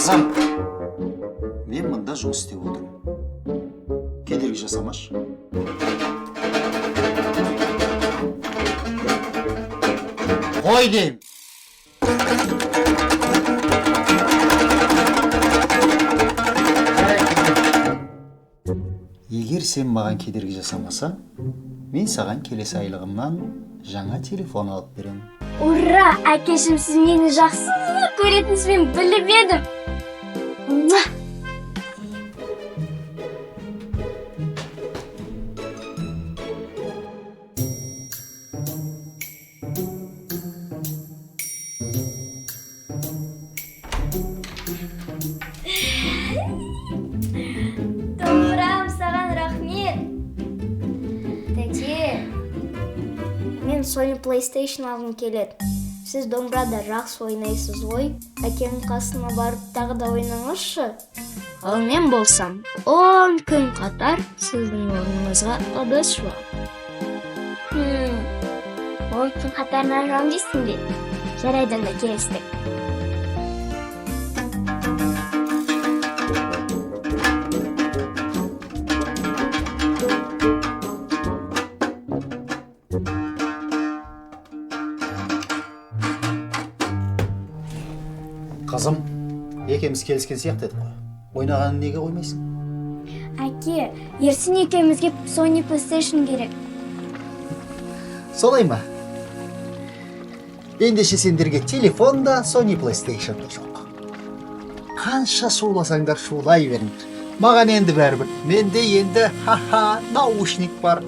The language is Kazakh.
Қызым, мен мында жұмыс істеп отырмын. Кедергі жасамашы. Қой деймін. Егер сен маған кедергі жасамасаң, мен саған келесі айлығымнан жаңа телефон алып беремін. Ура! Әкешім, сіз мені жақсы көретініз мен біліп едім. Домбырам, саған рахмет. Тәте, мен Sony PlayStation алғым келеді. Сіз домбырада жақсы ойнайсыз ғой. Әкенің қасына барып тағы да ойнаңызшы. Ал мен болсам, 10 күн қатар сіздің орныңызға ыдыс жуам. 10 күн қатарынан жуам дейсің бе? Жарайды, онда келістік. Қызым, екеміз келіскен сияқты едік қой. Ойнағанын неге қоймайсың? Әке, ертең екеумізге Sony PlayStation керек. Солай ма? Ендеше сендерге телефон да, Sony PlayStation да жоқ. Қанша шуласаңдар шулай беріңдер. Маған енді бәрібір. Менде енді наушник бар.